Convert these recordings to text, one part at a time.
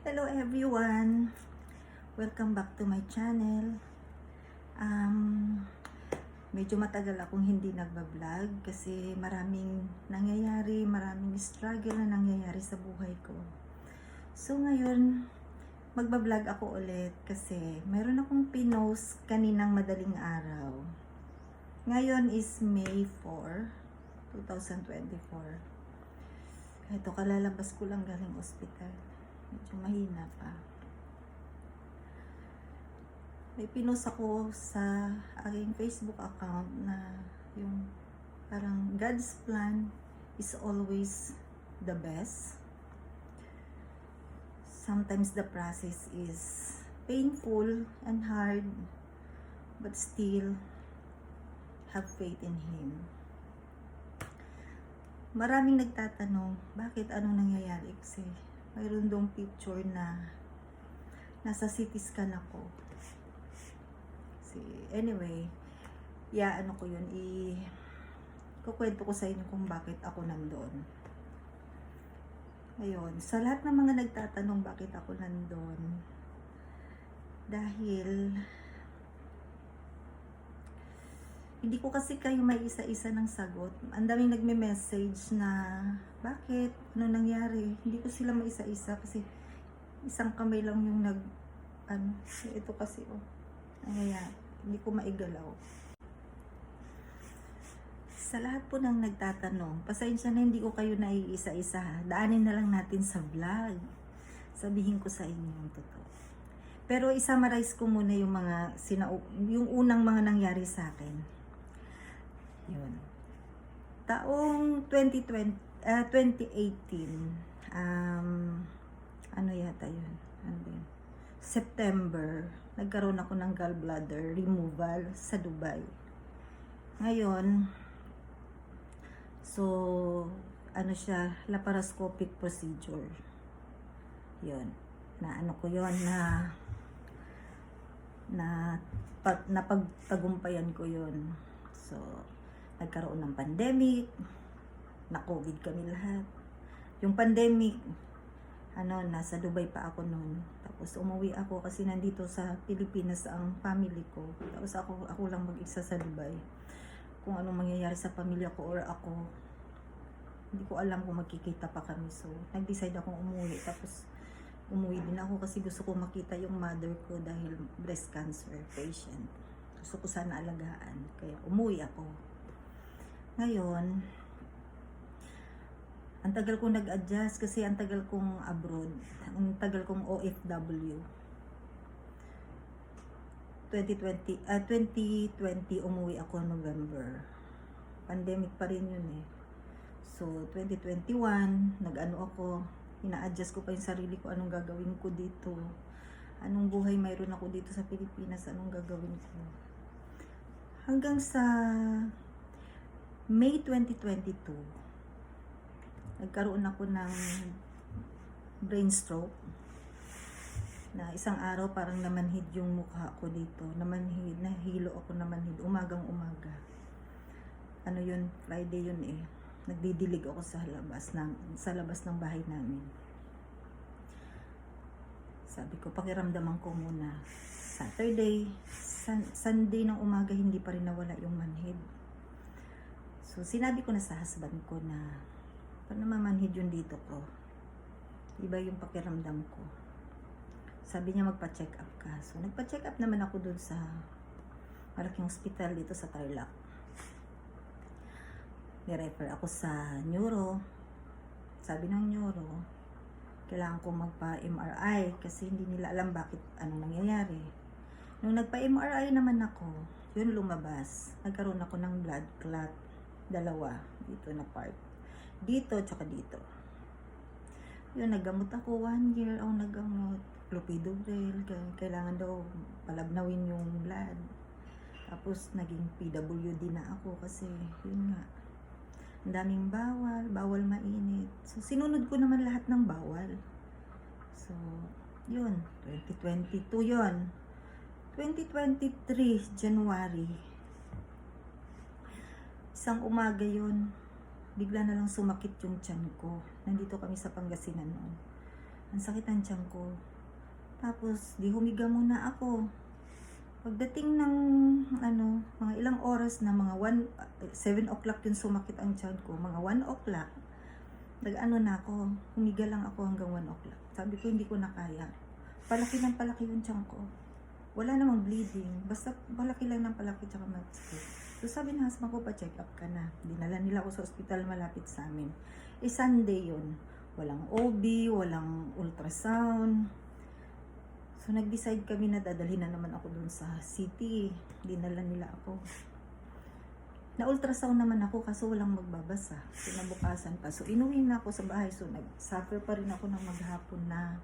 Hello everyone! Welcome back to my channel. Medyo matagal akong hindi nagbablog kasi maraming nangyayari, maraming struggle na nangyayari sa buhay ko. So ngayon, magbablog ako ulit kasi meron akong pinost kaninang madaling araw. Ngayon is May 4, 2024. Ito, kalalabas ko lang galing ospital. Medyo mahina pa. May pinost ako sa aking Facebook account na yung parang God's plan is always the best. Sometimes the process is painful and hard, but still have faith in Him. Maraming nagtatanong, bakit anong nangyayari? Kasi mayroon dong picture na nasa CT scan ako. Anyway, ano ko yun, kukwento ko sa inyo kung bakit ako nandoon. Ngayon, sa lahat ng mga nagtatanong bakit ako nandoon, dahil hindi ko kasi kayo may isa-isa ng sagot. Ang daming nagme-message na, bakit? Ano nangyari? Hindi ko sila may isa-isa kasi isang kamay lang yung ito kasi, nangyayari. Hindi ko maigalaw. Sa lahat po ng nagtatanong, pasensya na hindi ko kayo naiisa-isa. Daanin na lang natin sa vlog. Sabihin ko sa inyo yung totoo. Pero i-summarize ko muna yung yung unang mga nangyari sa akin. Yun. Taong 2018, ano yata yun? September, nagkaroon ako ng gallbladder removal sa Dubai. Ngayon, so, ano siya, laparoscopic procedure. Yun. Napagtagumpayan ko yun. So, nagkaroon ng pandemic, na COVID kami lahat. Yung pandemic, nasa Dubai pa ako noon. Tapos umuwi ako kasi nandito sa Pilipinas ang family ko. Tapos ako lang mag-isa sa Dubai. Kung anong mangyayari sa pamilya ko or ako, hindi ko alam kung magkikita pa kami. So, nag-decide akong umuwi. Tapos umuwi din ako kasi gusto ko makita yung mother ko dahil breast cancer patient. Gusto ko sana alagaan. Kaya umuwi ako. Ngayon, ang tagal kong nag-adjust kasi ang tagal kong abroad. Ang tagal kong OFW. 2020 umuwi ako November. Pandemic pa rin yun eh. So, 2021, ina-adjust ko pa yung sarili ko, anong gagawin ko dito. Anong buhay mayroon ako dito sa Pilipinas, anong gagawin ko. Hanggang sa May 2022, nagkaroon ako ng brain stroke na isang araw parang namanhid yung mukha ko dito. Nahilo ako namanhid, umagang-umaga. Friday yun eh. Nagdidilig ako sa labas ng bahay namin. Sabi ko, pakiramdaman ko muna. Saturday, Sunday ng umaga, hindi pa rin nawala yung manhid. So, sinabi ko na sa husband ko na paano mamanhid yun dito ko? Iba yung pakiramdam ko. Sabi niya magpa-check up ka. So, nagpa-check up naman ako dun sa malaking hospital dito sa Tarlac. Ni-refer ako sa neuro. Sabi ng neuro, kailangan ko magpa-MRI kasi hindi nila alam bakit anong nangyayari. Nung nagpa-MRI naman ako, yun lumabas. Nagkaroon ako ng blood clot. Dalawa dito na part. Dito tsaka dito. Yun, naggamot ako 1 year ako naggamot. Clopidogrel, kailangan daw palabnawin yung blood. Tapos naging PWD na ako kasi yun nga. Ang daming bawal mainit. So sinunod ko naman lahat ng bawal. So, yun, 2022 yun. 2023 January. Isang umaga yun, bigla na lang sumakit yung tiyan ko. Nandito kami sa Pangasinan noon. Ang sakit ng tiyan ko. Tapos, di humiga muna ako. Pagdating ng, mga ilang oras na, mga 7 o'clock din sumakit ang tiyan ko. Mga 1 o'clock, na ako. Humiga lang ako hanggang 1 o'clock. Sabi ko, hindi ko na kaya. Palaki ng palaki yung tiyan ko. Wala namang bleeding. Basta palaki lang ng palaki tsaka masakit. So sabi ng husband ko, pa-check up ka na. Dinala nila ako sa ospital malapit sa amin. Sunday yun. Walang OB, walang ultrasound. So nag-decide kami na dadalhin na naman ako dun sa city. Dinala nila ako. Na-ultrasound naman ako kaso walang magbabasa. Kinabukasan pa. So inuwi na ako sa bahay. So nag-suffer pa rin ako ng maghapon na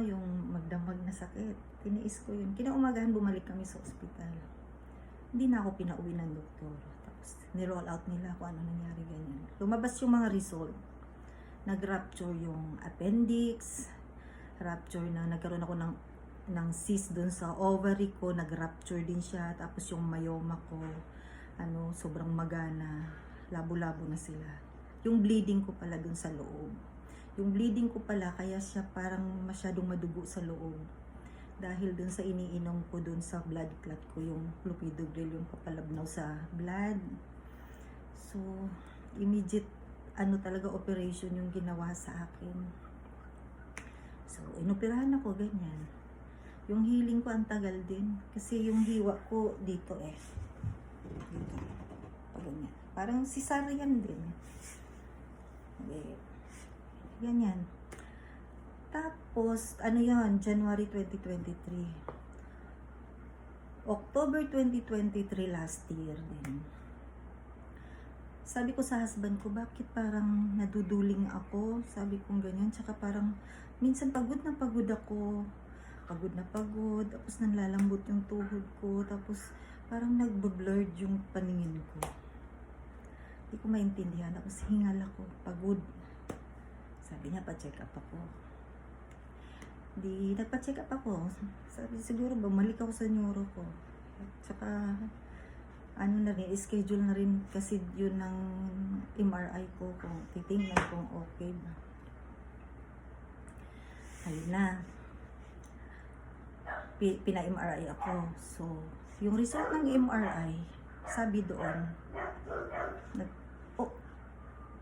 yung magdamag na sakit. Tiniis ko yun. Kinaumagahan bumalik kami sa ospital. Hindi na ako pinauwi ng doktor. Tapos ni-roll out nila kung ano nangyari ganyan. Lumabas yung mga result. Nag-rupture yung appendix. Rupture na nagkaroon ako ng cyst dun sa ovary ko. Nag-rupture din siya. Tapos yung myoma ko, sobrang magana. Labo-labo na sila. Yung bleeding ko pala dun sa loob. Yung bleeding ko pala, kaya siya parang masyadong madugo sa loob. Dahil dun sa iniinom ko dun sa blood clot ko, yung clopidogrel, yung papalabnaw sa blood. So, immediate, talaga operation yung ginawa sa akin. So, inoperahan ako, ganyan. Yung healing ko, ang tagal din. Kasi yung hiwa ko dito Dito. Ganyan. Parang cesarean din. Okay. Ganyan. Tapos, yun, January 2023. October 2023 last year din. Sabi ko sa husband ko, bakit parang naduduling ako? Sabi ko ganyan. Tsaka parang, minsan pagod na pagod ako. Pagod na pagod. Tapos nanlalambot yung tuhod ko. Tapos parang nagbo-blurred yung paningin ko. Hindi ko maintindihan. Tapos hingal ako. Pagod. Sabi niya, pa-check up ako. Di, nagpa-check up ako. Sabi, siguro bumalik ako sa neuro ko. At saka, schedule na rin kasi yun ng MRI ko kung titingnan kung okay ba. Ayun na. Pina-MRI ako. So, yung result ng MRI, sabi doon,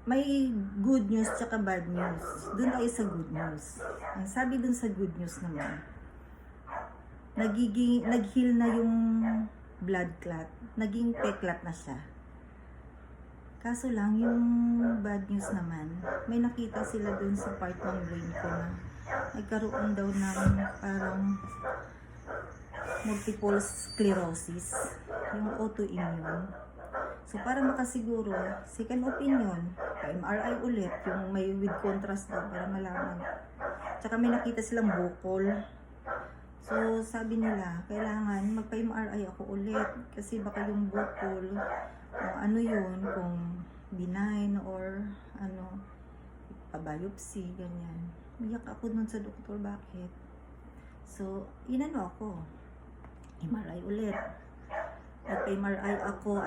may good news tsaka bad news. Doon tayo sa good news. Ang sabi doon sa good news naman, nag-heal na yung blood clot. Naging peklat na siya. Kaso lang, yung bad news naman, may nakita sila doon sa part ng brain ko na nagkaroon daw ng parang multiple sclerosis. Yung autoimmune. So, para makasiguro, second opinion, MRI ulit, yung may with contrast daw, para malaman. Tsaka may nakita silang bukol. So, sabi nila, kailangan magpa-MRI ako ulit, kasi baka yung bukol, kung benign or, pa-biopsy, ganyan. Umiyak ako nun sa doktor, bakit? So, ako, MRI ulit. Nagpa-MRI ako,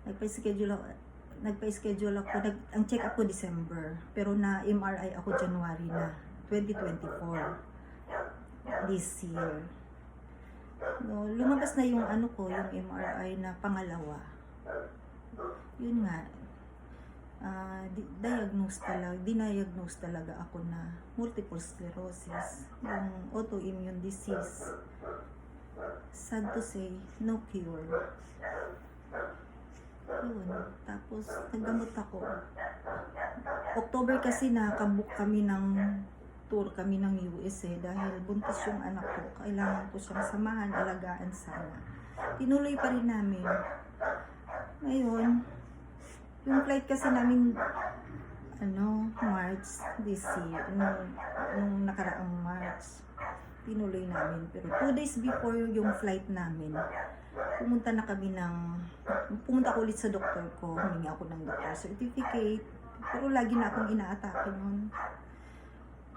nagpa-schedule ako, ang check up ko December, pero na MRI ako January na, 2024, this year. No, lumabas na yung yung MRI na pangalawa. Yun nga, diniagnose talaga ako na multiple sclerosis, yung autoimmune disease. Sad to say, no cure. Yun. Tapos, naggamot ako. October kasi nakabook kami ng tour kami ng USA dahil buntis yung anak ko. Kailangan ko siyang samahan, alagaan sana. Tinuloy pa rin namin. Ngayon, yung flight kasi namin, March this year, nung nakaraang March, tinuloy namin. Pero 2 days before yung flight namin, pumunta ko ulit sa doktor ko, humingi ako ng doctor certificate, pero lagi na akong inaatake nun.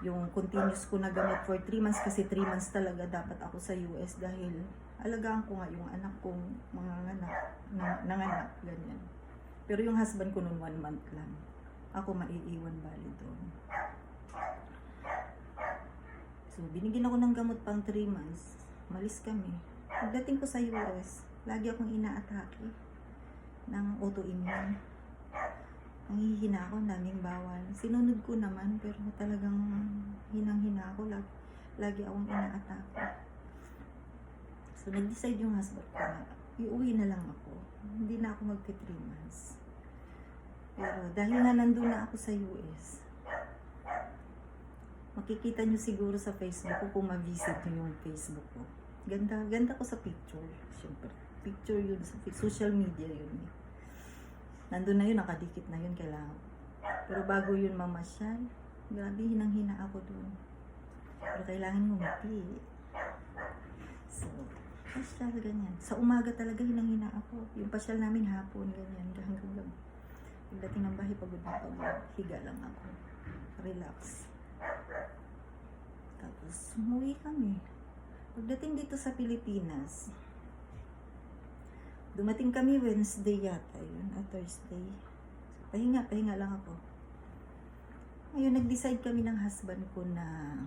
Yung continuous ko na gamot for 3 months, kasi 3 months talaga dapat ako sa US dahil alagaan ko nga yung anak kong nanganak, ganyan. Pero yung husband ko nun 1 month lang. ako maiiwan bali doon. So, binigyan ako ng gamot pang 3 months. Malis kami. Pagdating ko sa US, lagi akong inaatake ng autoimmune. Nanghihina ako, daming bawal. Sinunod ko naman, pero talagang hinang-hina ako. Lagi akong inaatake. So, nag-decide yung husband ko na iuwi na lang ako. Hindi na ako magti 3 months. Pero dahil nga nandun na ako sa US, makikita nyo siguro sa Facebook ko kung ma-visit nyo yung Facebook ko. Ganda ko sa picture. Siyempre, picture yun sa social media yun. Nandun na yun, nakadikit na yun, kailangan. Pero bago yun mamasyal, grabe, hinang-hina ako dun. Pero kailangan ngumiti. So, pasyal, ganyan. Sa umaga talaga hinang-hina ako. Yung pasyal namin hapon, ganyan, hanggang gabi. Pagdating ng bahay, pagod na pagod. Higa lang ako. Relax. Tapos, umuwi kami. Pagdating dito sa Pilipinas, dumating kami Wednesday yata yun, at Thursday. So, pahinga lang ako. Ngayon, nag-decide kami ng husband ko na,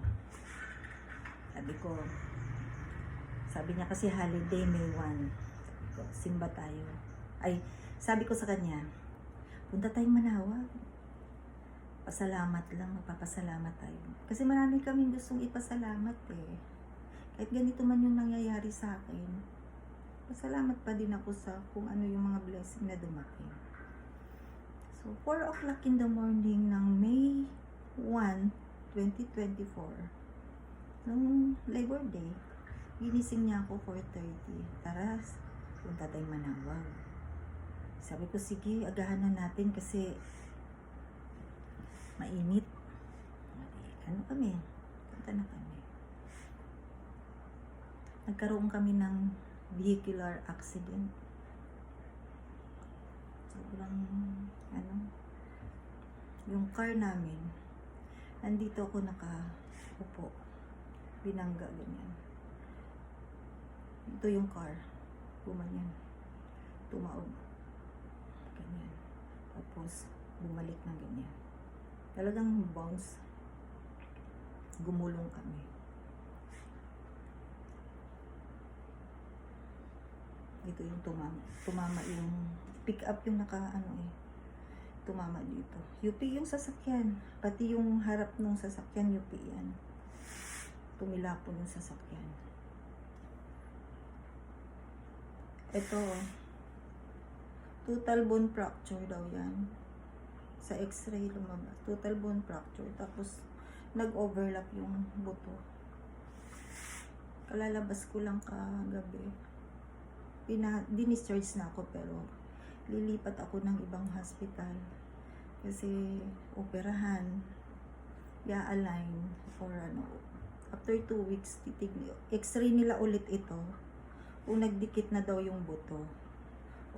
sabi niya kasi holiday May 1. Sabi ko, simba tayo. Sabi ko sa kanya, punta tayong Manawag. Pasalamat lang, magpapasalamat tayo. Kasi marami kaming gustong ipasalamat eh. Kahit ganito man yung nangyayari sa akin, pasalamat pa din ako sa kung ano yung mga blessing na dumating. So, 4 o'clock in the morning ng May 1, 2024, nung Labor Day, ginising niya ako 4:30. Tara, punta tayong Manawag. Sabi ko, sige, agahan na natin kasi mainit. Ano kami? Punta na kami. Nagkaroon kami ng vehicular accident. Sobrang, yung car namin, nandito ako nakaupo. Binangga, ganyan. Ito yung car. Gumanyan. Tumaog. Ganyan. Tapos, bumalik ng ganyan. Talagang bounce. Gumulong kami. Ito yung tumama yung pick up yung tumama dito. UP yung sasakyan. Pati yung harap ng sasakyan, UP yan. Tumilapon yung sasakyan. Ito, total bone fracture daw yan. Sa x-ray lumabas. Total bone fracture. Tapos, nag-overlap yung buto. Kalalabas ko lang kagabi. Dinischarge na ako pero lilipat ako ng ibang hospital. Kasi operahan, i-align or after 2 weeks, x-ray nila ulit ito. Kung nagdikit na daw yung buto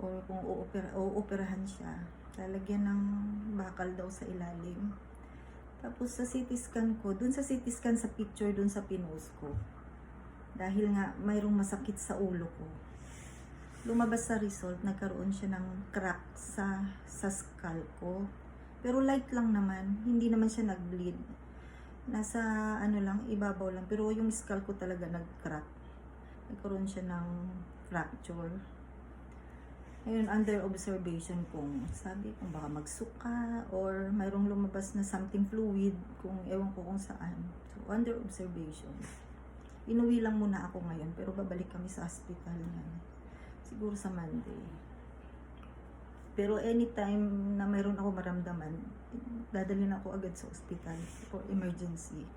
or kung uoperahan siya, lalagyan ng bakal daw sa ilalim. Tapos sa CT scan ko, dun sa CT scan sa picture dun sa pinost ko, dahil nga mayroong masakit sa ulo ko, lumabas sa result, nagkaroon siya ng crack sa skull ko. Pero light lang naman, hindi naman siya nag-bleed. Nasa lang, ibabaw lang. Pero yung skull ko talaga nag-crack. Nagkaroon siya ng fracture. Ngayon, under observation kung baka magsuka or mayroong lumabas na something fluid, kung ewan ko kung saan. So, under observation. Inuwi lang muna ako ngayon, pero babalik kami sa hospital yan. Siguro sa Monday. Pero anytime na mayroon ako maramdaman, dadalhin ako agad sa hospital for emergency.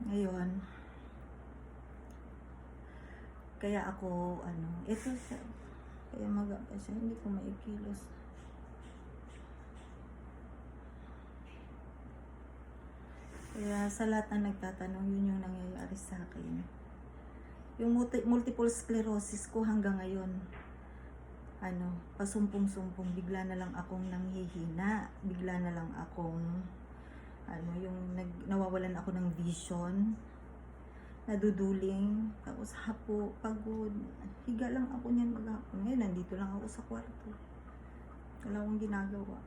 Ngayon, kaya ako, ito siya. Kaya magapa siya, hindi ko maikilos. Kaya sa lahat na nagtatanong, yun yung nangyayari sa akin. Yung multiple sclerosis ko hanggang ngayon, pasumpong-sumpong, bigla na lang akong nanghihina, bigla na lang akong, nawawalan ako ng vision, naduduling, tapos hapo, pagod, higa lang ako niyan maghapon. Ngayon, nandito lang ako sa kwarto. Wala akong ginagawa.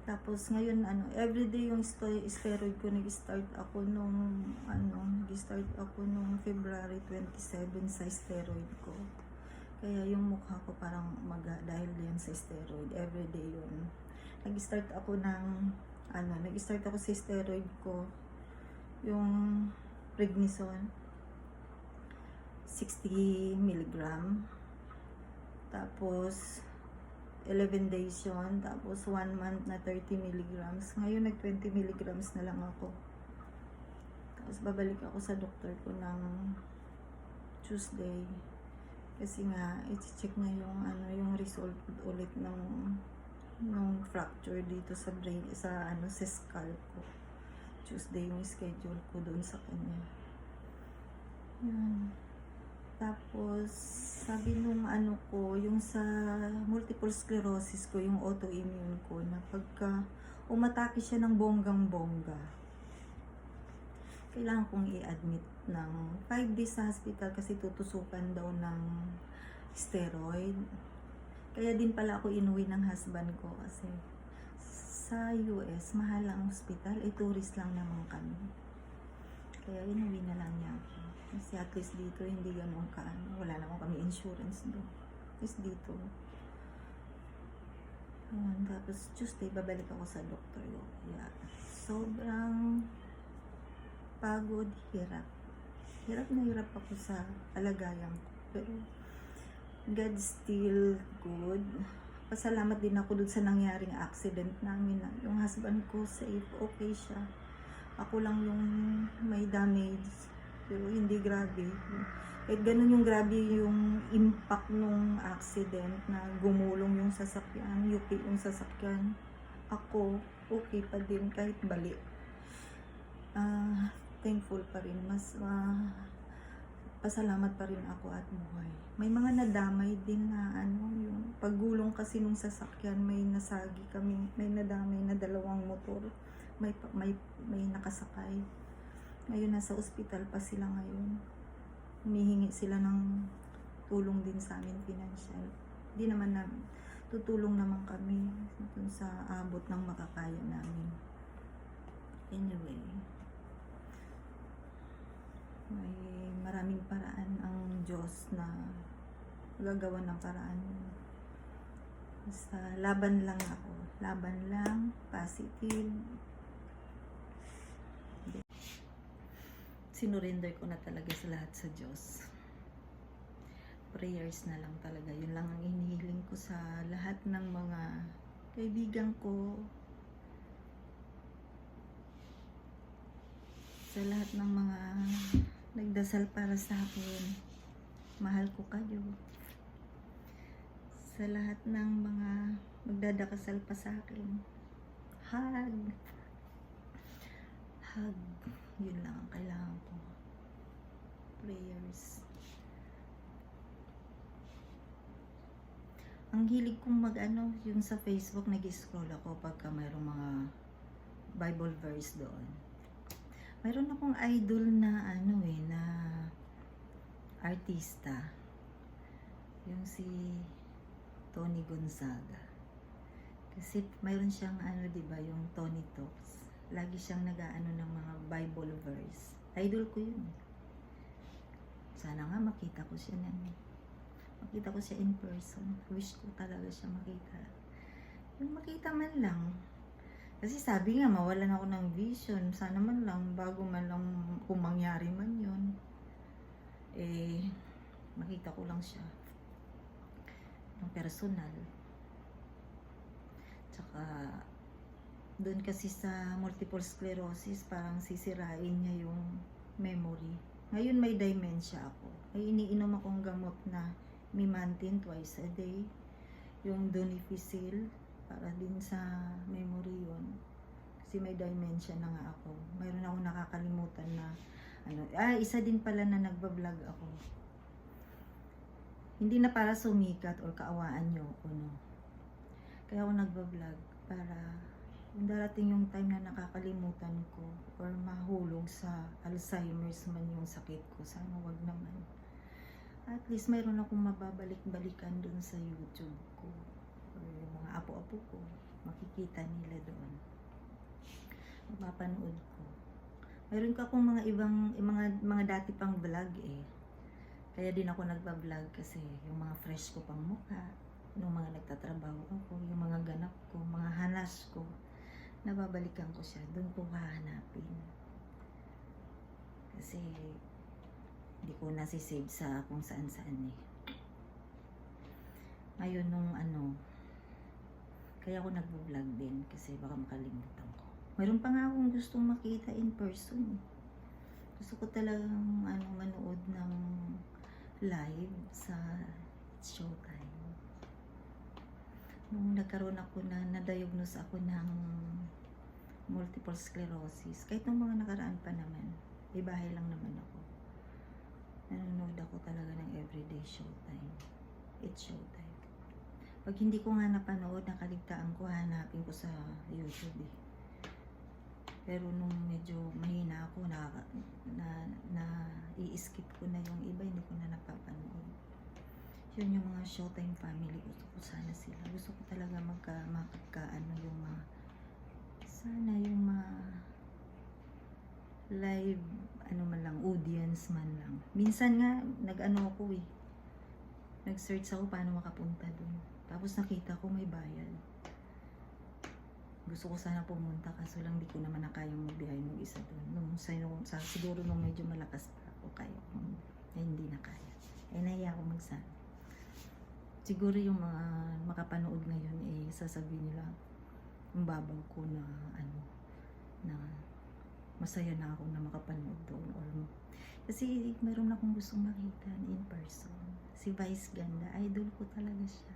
Tapos ngayon everyday yung steroid ko, nag-start ako nung February 27 sa steroid ko. Kaya yung mukha ko parang dahil yan sa steroid, everyday yun. Nag-start ako sa steroid ko, yung prednisone, 60 milligram. Tapos 11 days yun. Tapos 1 month na 30 milligrams. Ngayon nag 20 milligrams na lang ako. Tapos babalik ako sa doktor ko ng Tuesday. Kasi nga, i-check niya yung result ulit ng fracture dito sa brain, sa scalp ko. Tuesday yung schedule ko doon sa kanya. Yan. Tapos, sabi nung yung sa multiple sclerosis ko, yung autoimmune ko, na pagka umatake siya ng bonggang-bongga, kailangan kong i-admit ng 5 days sa hospital kasi tutusukan daw ng steroid. Kaya din pala ako inuwi ng husband ko kasi sa US, mahal ang hospital, tourist lang naman kami. Kaya inuwi na lang niya ako. Kasi at least dito, hindi ganun wala naman kami insurance doon. At least dito. Tapos Tuesday, babalik ako sa doktor ko. Kaya sobrang pagod, hirap. Hirap na hirap ako sa alagayan ko. Pero God still good. Pasalamat din ako dun sa nangyaring accident namin. Yung husband ko safe, okay siya. Ako lang yung may damage. Pero hindi grabe. Kahit ganun yung grabe yung impact nung accident na gumulong yung sasakyan, yung sasakyan. Ako, okay pa din kahit bali. Thankful pa rin. Pasalamat pa rin ako at buhay. May mga nadamay din na yung paggulong kasi nung sasakyan, may nasagi kami, may nadamay na 2 motor. May nakasakay. Ngayon nasa ospital pa sila ngayon. Humihingi sila ng tulong din sa amin financial. Hindi naman tutulong naman kami dun sa abot ng makakaya namin. Anyway, may maraming paraan ang Diyos na gagawa ng paraan. Basta laban lang ako. Laban lang, positive. Sinurrender ko na talaga sa lahat sa Diyos. Prayers na lang talaga. Yun lang ang hinihiling ko sa lahat ng mga kaibigan ko. Sa lahat ng mga nagdasal para sa akin. Mahal ko kayo. Sa lahat ng mga magdadakasal pa sa akin. Hug. Hug. Yun lang ang kailangan ko. Prayers. Ang hilig kong yung sa Facebook, nag-scroll ako pagka mayroong mga Bible verse doon. Mayroon akong idol na na artista. Yung si Tony Gonzaga. Kasi mayroon siyang diba, yung Tony Talks. Lagi siyang ng mga Bible verse. Idol ko yun. Sana nga makita ko siya makita ko siya in person. Wish ko talaga siya makita. Yung makita man lang. Kasi sabi nga, mawalan ako ng vision. Sana man lang, bago man lang kung mangyari man yun. Makita ko lang siya. Ng personal. Tsaka, doon kasi sa multiple sclerosis, parang sisirain niya yung memory. Ngayon may dementia ako. May iniinom akong gamot na Mimantin twice a day. Yung Donepezil, para din sa memory yun. Kasi may dementia na nga ako. Mayroon akong nakakalimutan na isa din pala na nagbablog ako. Hindi na para sumikat o kaawaan nyo ako, no. Kaya ako nagbablog para kung darating yung time na nakakalimutan ko or mahulog sa Alzheimer's man yung sakit ko, sana wag naman. At least mayroon akong mababalik-balikan dun sa YouTube ko or yung mga apo-apo ko. makikita nila doon. Mapapanood ko. Meron ka akong mga ibang, mga dati pang vlog eh. Kaya din ako nagba-vlog kasi yung mga fresh ko pang mukha, yung mga nagtatrabaho ako, yung mga ganap ko, mga hanas ko, nababalikan ko siya, doon ko hahanapin. Kasi hindi ko nasisave sa kung saan-saan eh. Ngayon nung kaya ako nagbo-vlog din kasi baka makalimutan ko. Meron pa nga akong gustong makita in person. Gusto ko talagang manood ng live sa Showtime. Nung nagkaroon ako na-diagnose ako ng multiple sclerosis, kahit nung mga nakaraan pa naman, may bahay lang naman ako. Nanonood ako talaga ng everyday Showtime. It's Showtime. Pag hindi ko nga napanood, nakaligtaan ko, hanapin ko sa YouTube eh. Pero nung medyo mahina ako, i-skip ko na yung iba, hindi ko na napapanood. Yun yung mga Showtime family, gusto ko sana sila. Gusto ko talaga yung sana yung live, man lang, audience man lang. Minsan nga, ako eh. Nag-search ako paano makapunta dun. Tapos nakita ko may bayad. Gusto ko sana pumunta kaso lang di ko naman nakayang magbiyahe ng isa doon. Siguro nung medyo malakas pa ako kaya. Hindi na kaya. Nahiya ako magsana. Siguro yung mga makapanood ngayon sasabihin nila ang babaw ko na na masaya na ako na makapanood doon. Kasi meron akong gustong makita in person. Si Vice Ganda, idol ko talaga siya.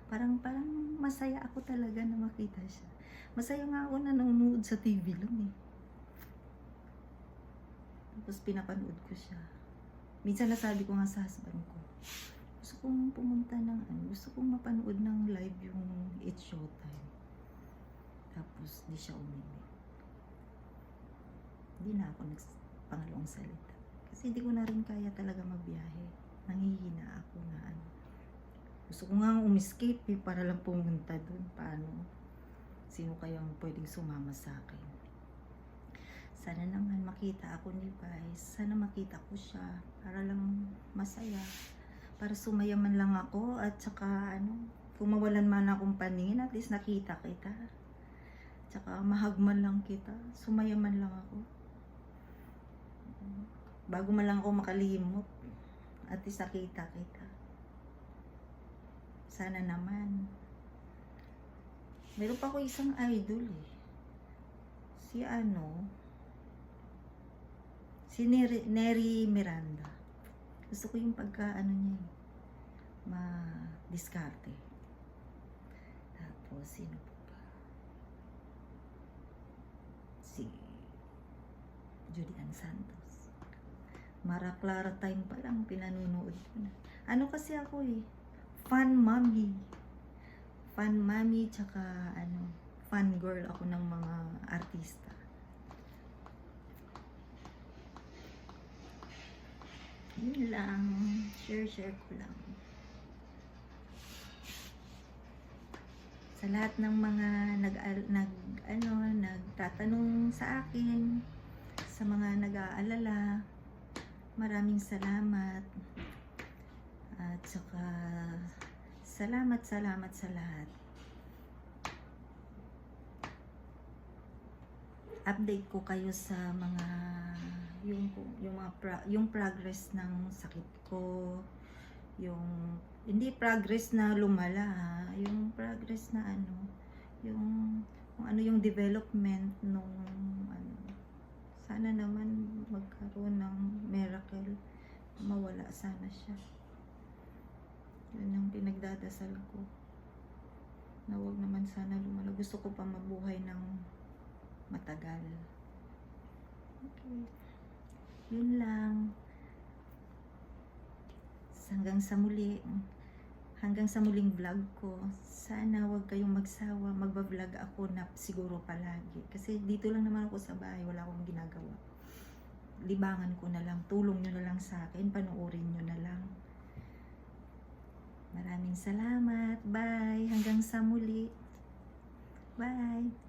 Parang masaya ako talaga na makita siya. Masaya nga ako na nanonood sa TV lang eh. Tapos pinapanood ko siya. Minsan nasabi ko nga sa husband ko, gusto kong pumunta gusto kong mapanood ng live yung It's Showtime. Tapos di siya umimik. Hindi na ako nagpangalawang salita. Kasi hindi ko na rin kaya talaga magbiyahe. Nanghihina ako na gusto ko nga umiscape para lang pumunta dun. Paano? Sino kayang pwedeng sumama sa akin? Sana naman makita ako ni Vice. Sana makita ko siya para lang masaya. Para sumaya man lang ako at saka kung mawalan man akong paningin, at least nakita kita. Tsaka mahagman lang kita. Sumaya man lang ako. Bago man lang ako makalimot, at least nakita kita. Sana naman. Meron pa ako isang idol eh. Si Neri Miranda. Gusto ko yung niya eh. Ma-diskarte. Tapos, sino pa? Si Julian Santos. Mara Clara time pa lang pinanunood ko na. Kasi ako eh. Fan mommy, tsaka fan girl ako ng mga artista. Yun lang, share ko lang. Sa lahat ng mga nagtatanong sa akin, sa mga nag-aalala, maraming salamat. At saka salamat sa lahat. Update ko kayo sa mga yung progress ng sakit ko, yung hindi progress na lumala ha, yung progress na yung development nung sana naman magkaroon ng miracle, mawala sana siya. Yun ang pinagdadasal ko. Na wag naman sana lumala. Gusto ko pa mabuhay ng matagal. Okay. Yun lang. Hanggang sa muling vlog ko. Sana wag kayong magsawa. Magba-vlog ako na siguro palagi. Kasi dito lang naman ako sa bahay. Wala akong ginagawa. Libangan ko na lang. Tulong nyo na lang sa akin. Panoorin nyo na lang. Maraming salamat. Bye. Hanggang sa muli. Bye!